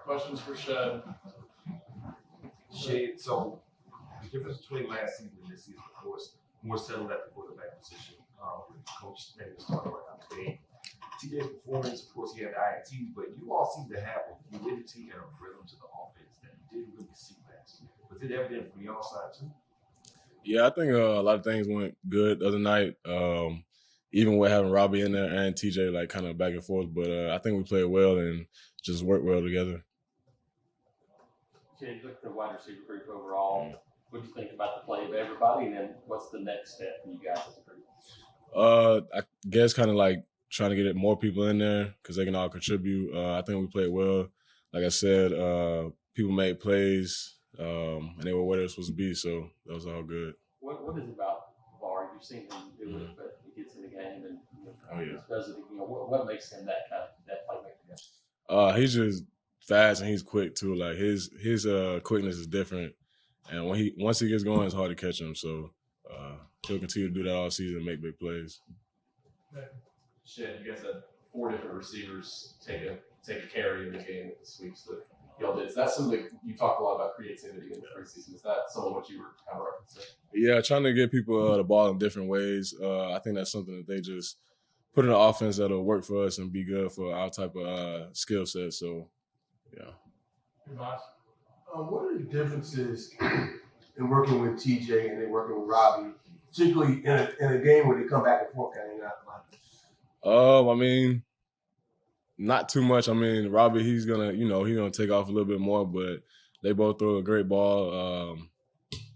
Questions for Shed? Shed, so the difference between last season and this season, of course, more settled at the quarterback position. Coach maybe started right out the game. TJ's performance, of course, he had the INT, but you all seem to have a fluidity and a rhythm to the offense that you didn't really see last year. Was it evident from your side too? Yeah, I think a lot of things went good the other night. Even with having Robbie in there and TJ like kind of back and forth, but I think we played well and just worked well together. Jay, you look at the wide receiver group overall. What do you think about the play of everybody, and then what's the next step for you guys as a group? I guess kind of like trying to get more people in there because they can all contribute. I think we played well. Like I said, people made plays, and they were where they were supposed to be, so that was all good. What is it about VAR? You've seen him do it, but he gets in the game and does it. What makes him that playmaker? He's just fast and he's quick too. Like his quickness is different, and once he gets going, it's hard to catch him. So he'll continue to do that all season and make big plays. Shed, you guys had 4 different receivers take a carry in the game with the sweeps that y'all did. Is that something you talked a lot about creativity in the preseason? Is that some of what you were kind of referencing? Yeah, trying to get people the ball in different ways. I think that's something that they just put in an offense that'll work for us and be good for our type of skill set. So, yeah. What are the differences in working with TJ and then working with Robbie, particularly in a game where they come back and forth and they're not playing? I mean, not too much. I mean, Robbie, he's gonna take off a little bit more, but they both throw a great ball.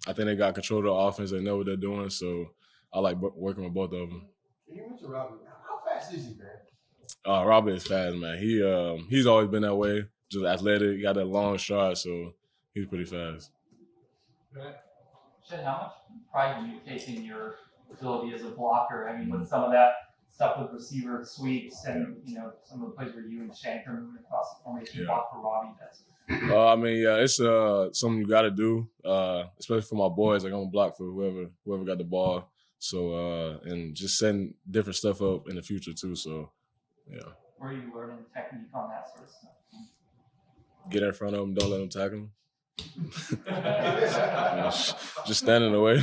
I think they got control of the offense. They know what they're doing, so I like working with both of them. You mentioned Robbie. How fast is he, man? Robbie is fast, man. He's always been that way. Just athletic. He got that long shot, so he's pretty fast. Shed, how much pride do you take in your ability as a blocker? I mean, with some of that stuff with receiver sweeps and some of the plays where you and Shank are moving across the formation, block for Robbie. It's something you got to do, especially for my boys. Like I'm gonna block for whoever got the ball. So and just setting different stuff up in the future too. So yeah. Where are you learning technique on that sort of stuff? Get in front of them, don't let them tackle them. Just stand in the way.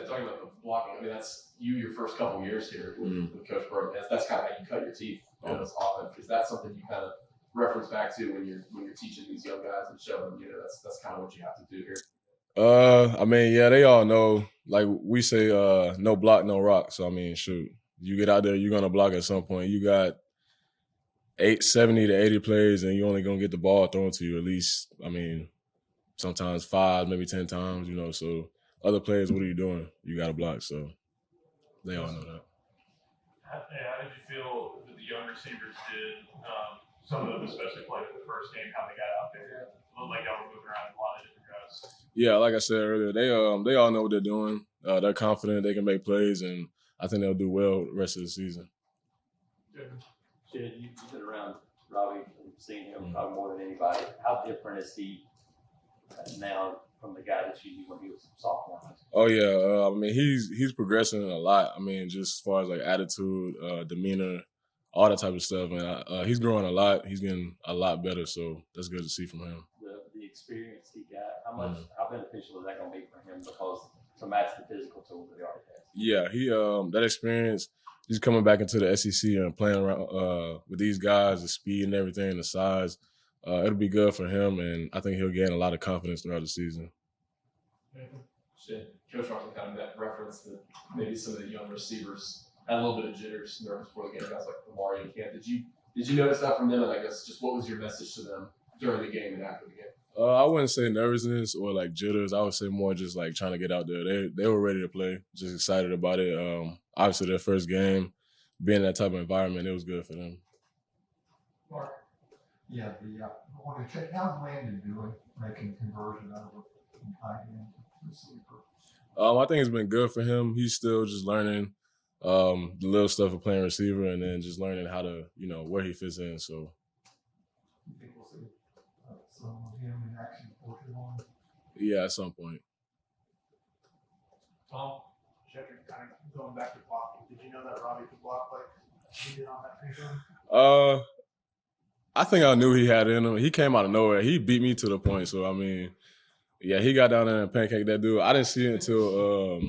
Talking about the blocking, I mean, that's your first couple of years here with Coach Burke. That's kind of how you cut your teeth on this offense. Is that something you kind of reference back to when you're teaching these young guys and showing them, that's kind of what you have to do here? I mean, yeah, they all know. Like we say, no block, no rock. So I mean, shoot, you get out there, you're gonna block at some point. You got 70 to 80 plays, and you're only gonna get the ball thrown to you at least. I mean, sometimes 5, maybe 10 times. So. Other players, what are you doing? You got to block, so they all know that. How did you feel that the young receivers did? Some of them, especially played in the first game, how they got out there. It looked like y'all were moving around a lot of different guys. Yeah, like I said earlier, they all know what they're doing. They're confident they can make plays, and I think they'll do well the rest of the season. Jed, you've been around Robbie and seen him probably more than anybody. How different is he now from the guy that you knew when he was a sophomore? Oh yeah, I mean he's progressing a lot. I mean just as far as like attitude, demeanor, all that type of stuff. And he's growing a lot. He's getting a lot better. So that's good to see from him. The experience he got, how beneficial is that going to be for him? Because to match the physical tools that he already has. Yeah, he that experience. He's coming back into the SEC and playing around with these guys, the speed and everything, the size. It'll be good for him, and I think he'll gain a lot of confidence throughout the season. Coach Martin kind of referenced that maybe some of the young receivers had a little bit of jitters, nervous before the game. Guys like Amari and Cam. Did you notice that from them? And I guess just what was your message to them during the game and after the game? I wouldn't say nervousness or like jitters. I would say more just like trying to get out there. They were ready to play, just excited about it. Obviously, their first game, being in that type of environment, it was good for them. Mark. Yeah, I want to check how's Landon doing making conversion out of a tight end receiver. I think it's been good for him. He's still just learning the little stuff of playing receiver, and then just learning how to, where he fits in. So. You think we'll see some of him in action before too long? Yeah, at some point. Tom, Shedrick, kind of going back to blocking. Did you know that Robbie could block like he did on that paper? I think I knew he had it in him. He came out of nowhere. He beat me to the point. So, I mean, yeah, he got down there and pancaked that dude. I didn't see it until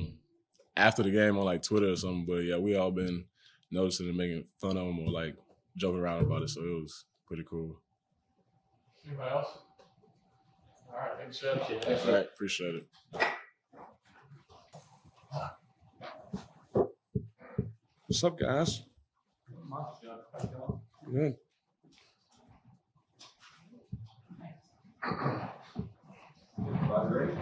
after the game on like Twitter or something. But yeah, we all been noticing and making fun of him or like joking around about it. So it was pretty cool. Anybody else? All right, thanks, Jeff. All right, appreciate it. What's up, guys? Good. Everybody ready?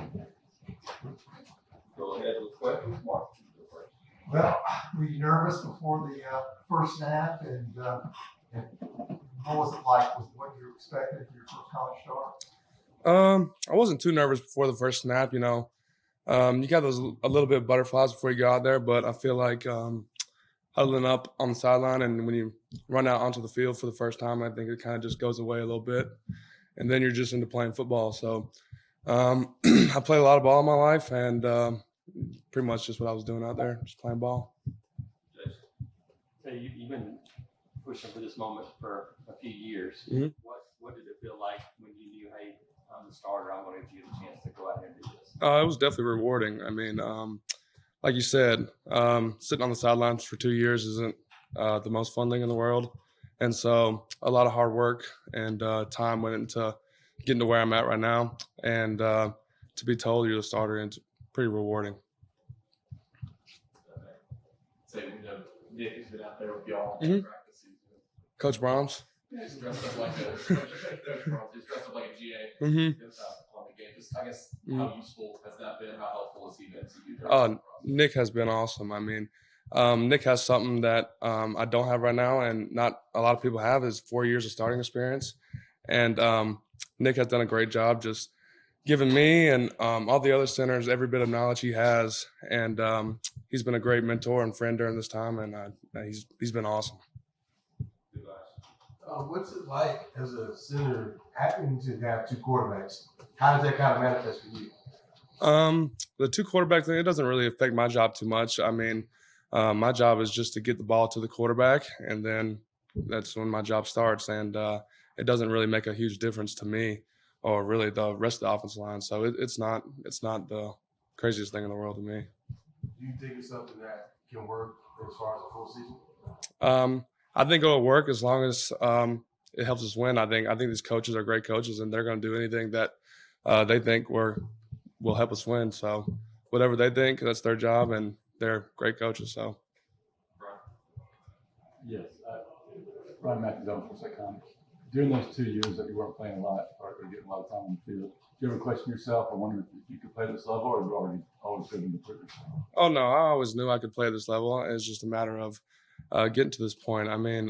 Go ahead with questions. Mark, you go first. Well, were you nervous before the first snap, and what was it like? Was it what you expected for your first college start? I wasn't too nervous before the first snap. You know, you got those a little bit of butterflies before you go out there, but I feel like huddling up on the sideline and when you run out onto the field for the first time, I think it kind of just goes away a little bit, and then you're just into playing football. So I played a lot of ball in my life, and pretty much just what I was doing out there, just playing ball. So you've been pushing for this moment for a few years. Mm-hmm. What did it feel like when you knew, hey, I'm the starter, I'm going to give you the chance to go out here and do this? It was definitely rewarding. I mean, like you said, sitting on the sidelines for 2 years isn't the most fun thing in the world. And so a lot of hard work and time went into getting to where I'm at right now. And to be told you're the starter, it's pretty rewarding. Say, Nick has been out there with y'all Mhm. practice season. Coach Brahms. He's dressed up like a GA. Mm-hmm. On the game. Just, I guess, how useful has that been? How helpful has he been to you? Nick has been awesome. I mean, Nick has something that I don't have right now, and not a lot of people have, is 4 years of starting experience. And Nick has done a great job just giving me and all the other centers every bit of knowledge he has. And he's been a great mentor and friend during this time, and he's been awesome. What's it like as a center having to have two quarterbacks? How does that kind of manifest for you? The two quarterback thing, it doesn't really affect my job too much. I mean, my job is just to get the ball to the quarterback, and then that's when my job starts. And it doesn't really make a huge difference to me or really the rest of the offensive line. So it's not the craziest thing in the world to me. Do you think it's something that can work as far as a full season? I think it'll work as long as it helps us win. I think these coaches are great coaches, and they're going to do anything that they think will help us win. So whatever they think, that's their job, and they're great coaches. So. Yes, Ryan Matthews, Auburn Sports. During those 2 years that you weren't playing a lot or getting a lot of time on the field, did you ever question yourself or wonder if you could play this level, or have you always been to prove yourself? Oh no, I always knew I could play this level. It's just a matter of getting to this point. I mean,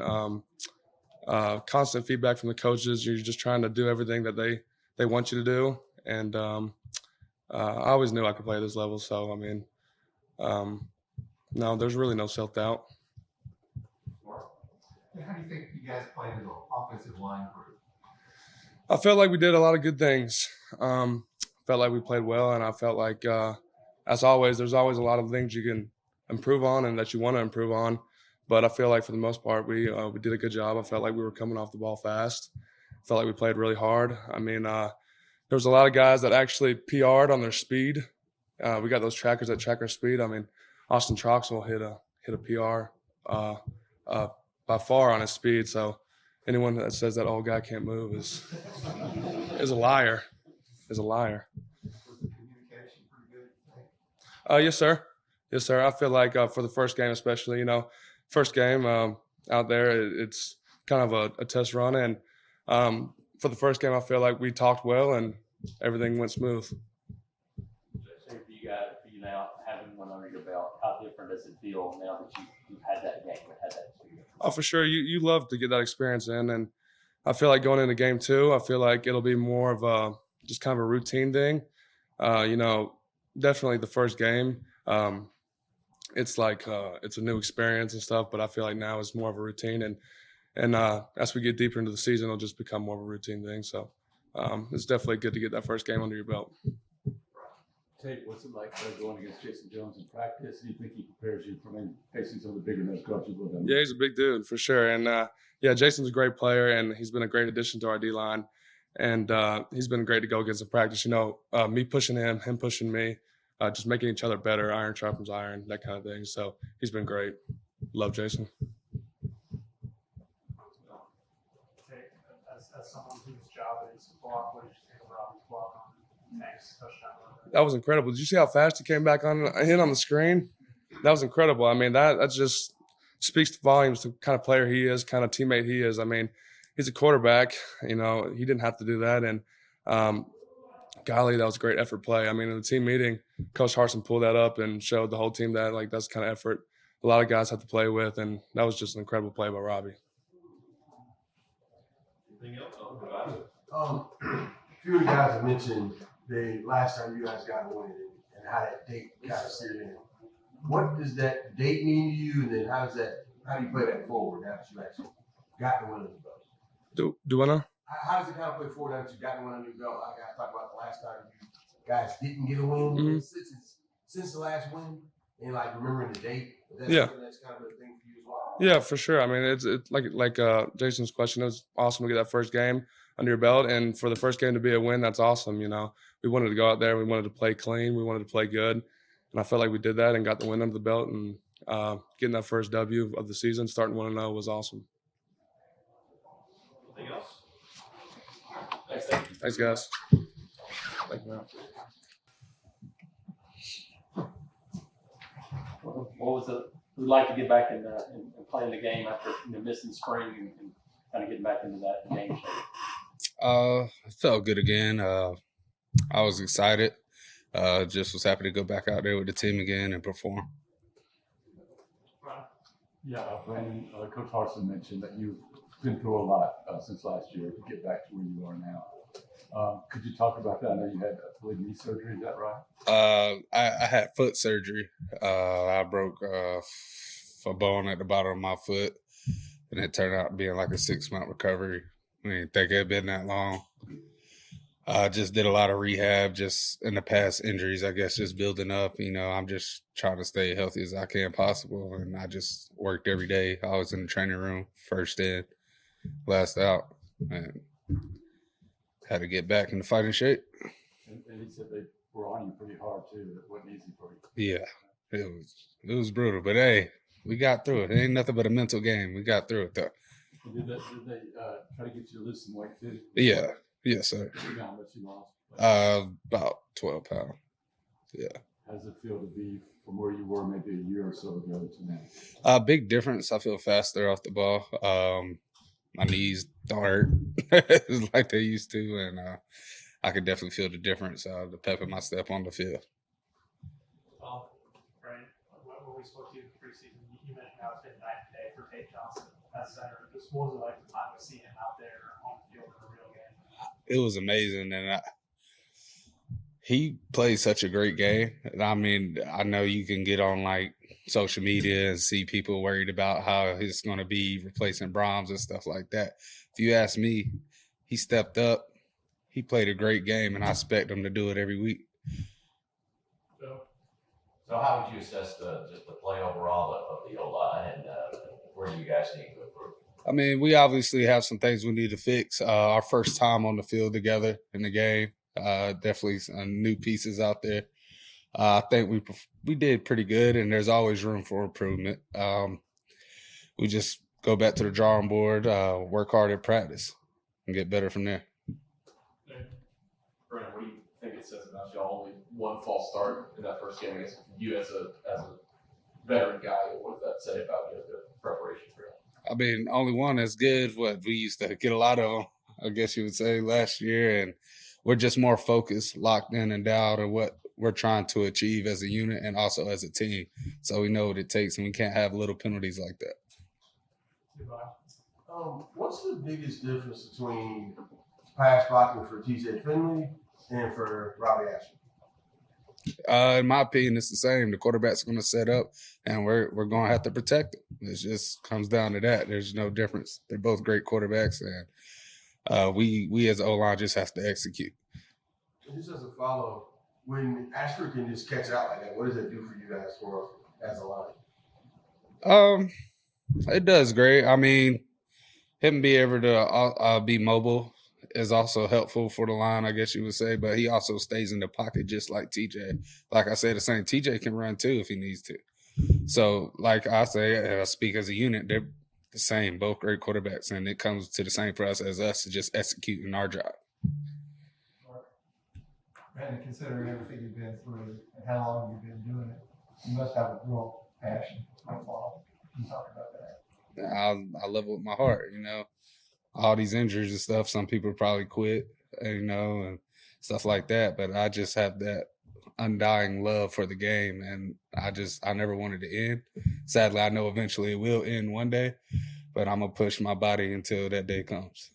constant feedback from the coaches. You're just trying to do everything that they want you to do, and I always knew I could play this level. So I mean, no, there's really no self-doubt. How do you think you guys played in the offensive line group? I felt like we did a lot of good things. Felt like we played well, and I felt like, as always, there's always a lot of things you can improve on and that you want to improve on. But I feel like for the most part, we did a good job. I felt like we were coming off the ball fast. I felt like we played really hard. I mean, there was a lot of guys that actually PR'd on their speed. We got those trackers that track our speed. I mean, Austin Troxel hit a PR by far on his speed. So anyone that says that old guy can't move is a liar. Is a liar. Was the communication pretty good? Yes, sir. Yes, sir. I feel like for the first game, especially, first game out there, it's kind of a test run. And for the first game, I feel like we talked well and everything went smooth. So for you now having one under your belt, how different does it feel now that you've had that game and had that experience? Oh, for sure. You love to get that experience in. And I feel like going into game 2, I feel like it'll be more of just kind of a routine thing. Definitely the first game. It's like it's a new experience and stuff, but I feel like now it's more of a routine. And as we get deeper into the season, it'll just become more of a routine thing. So it's definitely good to get that first game under your belt. Tate, what's it like going against Jason Jones in practice? Do you think he prepares you for facing some of the bigger nose coaches with him? Yeah, he's a big dude for sure. And yeah, Jason's a great player, and he's been a great addition to our D line. And he's been great to go against in practice. You know, me pushing him pushing me, just making each other better. Iron sharpens iron, that kind of thing. So he's been great. Love Jason. As someone whose job it is to block, what did you think of Robbie's block on Tank's touchdown run? That was incredible. Did you see how fast he came back on the screen? That was incredible. I mean, that just speaks to volumes to kind of player he is, kind of teammate he is. I mean, he's a quarterback. You know, he didn't have to do that. And golly, that was a great effort play. I mean, in the team meeting, Coach Harsin pulled that up and showed the whole team that, like, that's the kind of effort a lot of guys have to play with. And that was just an incredible play by Robbie. Anything else? A few of the guys have mentioned the last time you guys got a win and how that date kind of seared in. What does that date mean to you, and then how do you play that forward now that you actually got the win under your belt? Do I know? How does it kind of play forward now that you got the win under your belt? I got to talk about the last time you guys didn't get a win since the last win, and like remembering the date. That's kind of a thing for you as well. Yeah, for sure. I mean, it's like Jason's question. It was awesome to get that first game under your belt, and for the first game to be a win, that's awesome. You know, we wanted to go out there, we wanted to play clean, we wanted to play good, and I felt like we did that and got the win under the belt, and getting that first W of the season, starting 1-0 was awesome. Anything else? Thanks, guys. Thank you. What was it? We'd like to get back in playing the game after missing spring and kind of getting back into that game shape. It felt good again. I was excited. Just was happy to go back out there with the team again and perform. Yeah, Brandon, Coach Harsin mentioned that you've been through a lot since last year to get back to where you are now. Could you talk about that? I know you had knee surgery, is that right? I had foot surgery. I broke a bone at the bottom of my foot, and it turned out being like a 6-month recovery. I didn't think it had been that long. I just did a lot of rehab just in the past injuries, I guess, just building up. You know, I'm just trying to stay healthy as I can possible, and I just worked every day. I was in the training room, first in, last out, and had to get back into fighting shape. And he said they were on you pretty hard too. It wasn't easy for you. Yeah, it was brutal, but hey, we got through it. It ain't nothing but a mental game. We got through it though. Did they try to get you to lose some weight too? Yeah, yes, sir. How much you lost? About 12 pounds. Yeah. How does it feel to be from where you were maybe a year or so ago to now? Big difference. I feel faster off the ball. My knees don't hurt like they used to, and I could definitely feel the difference, the pep in my step on the field. Right. When we spoke to you preseason, you mentioned how it's been night and day for Tate Johnson as center. What was it like the time to see him out there on the field in a real game? It was amazing, and he played such a great game. And I mean, I know you can get on like social media and see people worried about how he's going to be replacing Brahms and stuff like that. If you ask me, he stepped up. He played a great game, and I expect him to do it every week. So how would you assess just the play overall of the O-line, and where do you guys need to improve? I mean, we obviously have some things we need to fix. Our first time on the field together in the game, definitely some new pieces out there. I think we did pretty good, and there's always room for improvement. We just go back to the drawing board, work hard at practice, and get better from there. Brandon, what do you think it says about y'all? Only one false start in that first game. I guess you as a veteran guy, what does that say about the preparation for you? I mean, only one that's good. We used to get a lot of them, I guess you would say, last year, and we're just more focused, locked in and down on what we're trying to achieve as a unit and also as a team. So we know what it takes, and we can't have little penalties like that. What's the biggest difference between pass blocking for TJ Finley and for Robbie Ashton? In my opinion, it's the same. The quarterback's going to set up, and we're going to have to protect him. It just comes down to that. There's no difference. They're both great quarterbacks, and we as O-line just have to execute. Just as a follow, when Ashford can just catch out like that, what does that do for you guys as a line? It does great. I mean, him be able to be mobile is also helpful for the line, I guess you would say. But he also stays in the pocket just like TJ. Like I said, the same. TJ can run too if he needs to. So, like I say, I speak as a unit. They're the same, both great quarterbacks, and it comes to the same for us as us to just executing our job. And considering everything you've been through and how long you've been doing it, you must have a real passion for football. Can you talk about that? I love it with my heart, all these injuries and stuff. Some people probably quit, and stuff like that. But I just have that undying love for the game, and I never wanted to end. Sadly, I know eventually it will end one day, but I'm gonna push my body until that day comes.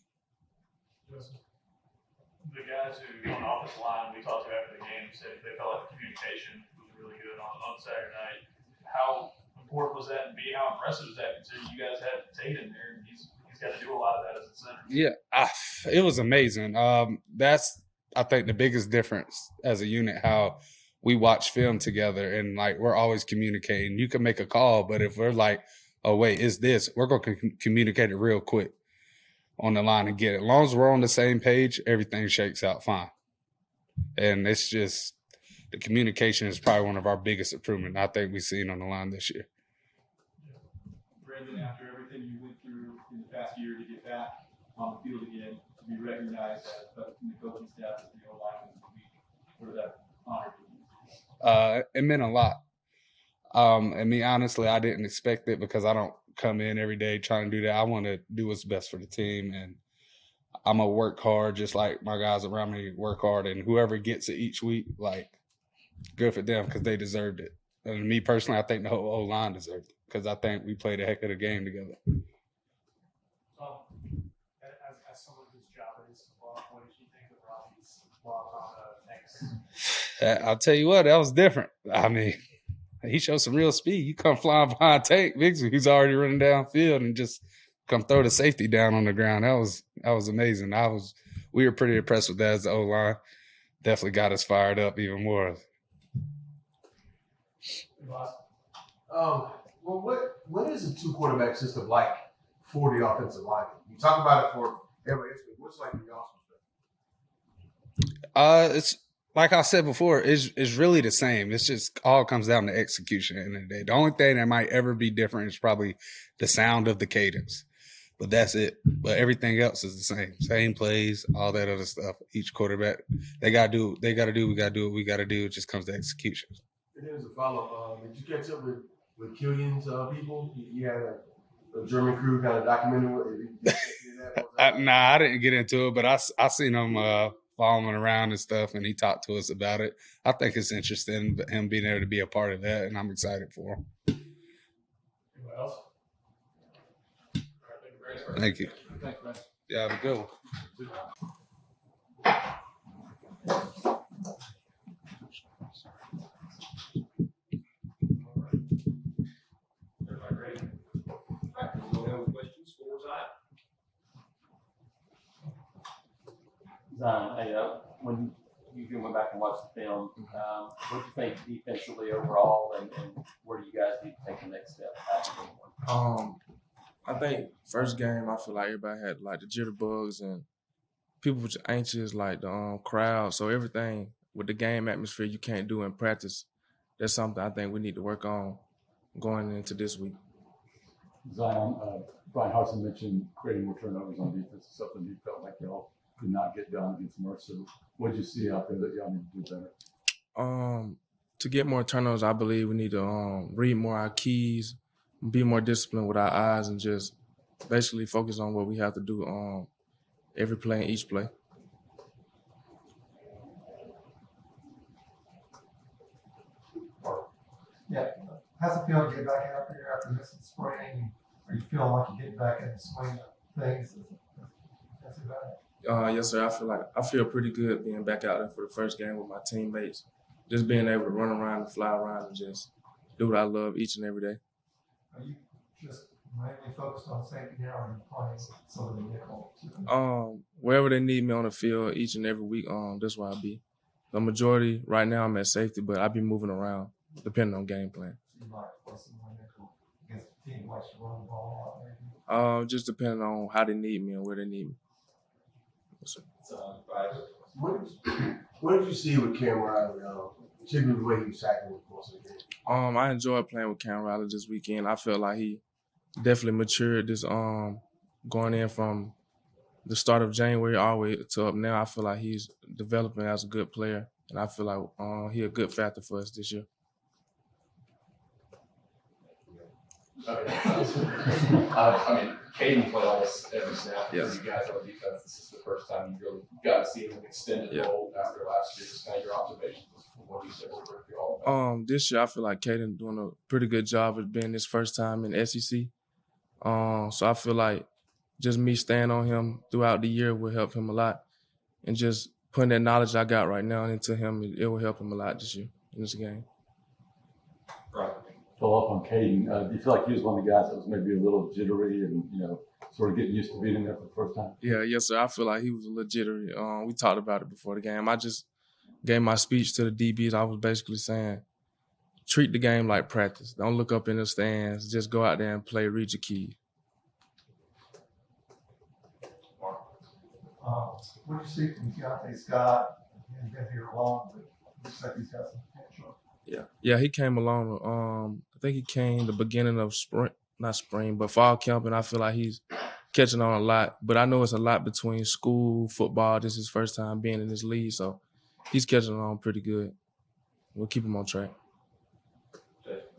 The guys who on the offensive line we talked to after the game said they felt like the communication was really good on Saturday night. How important was that, and B, how impressive is that considering you guys had Tate in there and he's got to do a lot of that as a center? Yeah, it was amazing. That's I think the biggest difference as a unit, how we watch film together and like we're always communicating. You can make a call, but if we're like, oh wait, it's this, we're gonna communicate it real quick on the line and get it. As long as we're on the same page, everything shakes out fine. And it's just the communication is probably one of our biggest improvements I think we've seen on the line this year. Brandon, after everything you went through in the past year to get back on the field again, to be recognized as the coaching staff as the O-line of the week, what did that honor for you? It meant a lot. And me, honestly, I didn't expect it because I don't come in every day trying to do that. I want to do what's best for the team, and I'm going to work hard just like my guys around me work hard, and whoever gets it each week, like, good for them because they deserved it. And me personally, I think the whole O-line deserved it because I think we played a heck of a game together. As someone whose job it is to block, what did you think of Robbie's block on the next? I'll tell you what, that was different. I mean, he showed some real speed. You come flying behind Tate, Bixby, who's already running downfield, and just come throw the safety down on the ground. That was amazing. We were pretty impressed with that as the O-line. Definitely got us fired up even more. Well, what is a two quarterback system like for the offensive line? You talk about it for everybody else, but what's like the offensive? It's like I said before, it's really the same. It's just all comes down to execution at the end of the day. The only thing that might ever be different is probably the sound of the cadence. But that's it. But everything else is the same. Same plays, all that other stuff. Each quarterback, we got to do what we got to do. It just comes to execution. And there's a follow-up. Did you catch up with Killian's people? He had a German crew kind of documentary. Nah, I didn't get into it, but I seen him following around and stuff, and he talked to us about it. I think it's interesting, him being able to be a part of that, and I'm excited for him. Anyone else? Thank you. Thanks, man. Yeah, have a good one. Everybody ready? All right, we'll have questions. Scores Zion, hey, when you went back and watched the film, what do you think defensively overall, and where do you guys need to take the next step after game one? I think first game, I feel like everybody had like the jitterbugs and people were anxious, like the crowd. So everything with the game atmosphere you can't do in practice. That's something I think we need to work on going into this week. Zion, Brian Harsin mentioned creating more turnovers on defense. It's something he felt like y'all could not get done against Mercer. What did you see out there that y'all need to do better? To get more turnovers, I believe we need to read more our keys, be more disciplined with our eyes, and just basically focus on what we have to do every play and each play. Yeah. How's it feel to get back out there after missing spring? Are you feeling like you're getting back in the swing of things? That's about it. Yes, sir. I feel pretty good being back out there for the first game with my teammates. Just being able to run around and fly around and just do what I love each and every day. Are you just mainly focused on safety now, or are you playing some of the nickel too? Wherever they need me on the field each and every week, that's where I'll be. the majority right now I'm at safety, but I be moving around depending on game plan. You might play someone against a team likes to run the ball a lot, maybe. Just depending on how they need me and where they need me. So, what did you see with Cam Riley? Particularly the way he was tackling the course of the game. I enjoyed playing with Cam Riley this weekend. I felt like he definitely matured this going in from the start of January all the way to up now. I feel like he's developing as a good player, and I feel like he a good factor for us this year. I mean, Caden played almost every snap for Yes. you guys on defense. This is the first time you really got to see him in an extended role after last year. Just kind of your observations from what he said over all of that. This year I feel like Caden doing a pretty good job of being his first time in SEC. So I feel like just me staying on him throughout the year will help him a lot, and just putting that knowledge I got right now into him, it will help him a lot this year in this game. Right. Follow up on Caden. Do you feel like he was one of the guys that was maybe a little jittery and, sort of getting used to being in there for the first time? Yeah, yes, sir. I feel like he was a little jittery. We talked about it before the game. I just gave my speech to the DBs. I was basically saying, treat the game like practice. Don't look up in the stands. Just go out there and play, read your keys. What do you see from Tate Scott? He's been here long, but looks like he's got some potential. Yeah, he came along. I think he came the beginning of fall camp, and I feel like he's catching on a lot. But I know it's a lot between school, football. This is his first time being in this league, so he's catching on pretty good. We'll keep him on track.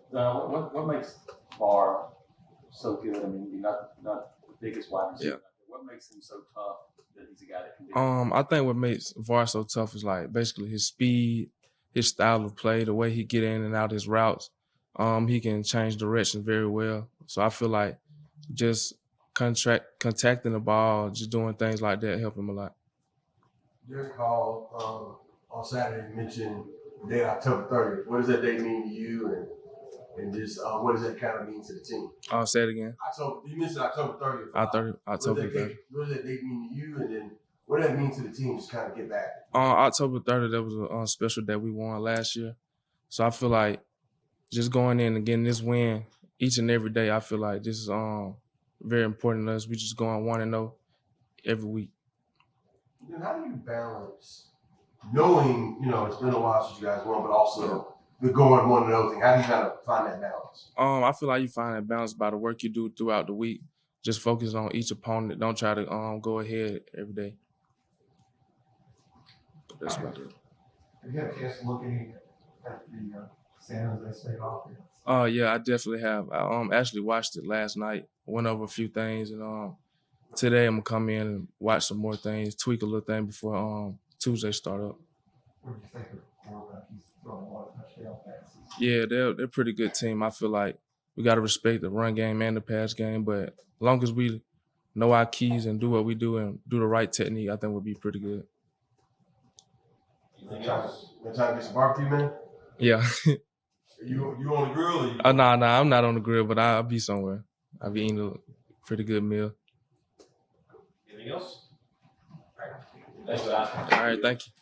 What makes VAR so good? I mean, you're not the biggest wide receiver. Yeah. What makes him so tough that he's a guy that can be? I think what makes VAR so tough is like basically his speed, his style of play, the way he get in and out his routes. He can change direction very well. So I feel like just contacting the ball, just doing things like that help him a lot. Your call on Saturday mentioned the date October 30th. What does that date mean to you, and just what does that kind of mean to the team? I'll say it again. You mentioned October 30th. October 30th. What does that date mean to you, and then what does that mean to the team? Just kind of get back. October 30th, that was a special that we won last year. So I feel like just going in and getting this win each and every day, I feel like this is very important to us. We just going 1-0 every week. Then how do you balance knowing, it's been a while since you guys won, but also the going 1-0 thing? How do you kind of find that balance? I feel like you find that balance by the work you do throughout the week. Just focus on each opponent. Don't try to go ahead every day. But that's about it. Have you had a chance to look at the San Jose State offense? Yeah, I definitely have. I actually watched it last night. Went over a few things, and today I'm gonna come in and watch some more things, tweak a little thing before Tuesday start up. What do you think of the quarterback? He's throwing a lot of touchdown passes. Yeah, they're a pretty good team. I feel like we got to respect the run game and the pass game, but as long as we know our keys and do what we do and do the right technique, I think we'll be pretty good. Anything else? Want to get some barbecue, man? Yeah. You on the grill? Or Nah, I'm not on the grill, but I'll be somewhere. I'll be eating a pretty good meal. Anything else? Thanks for that. All right, thank you.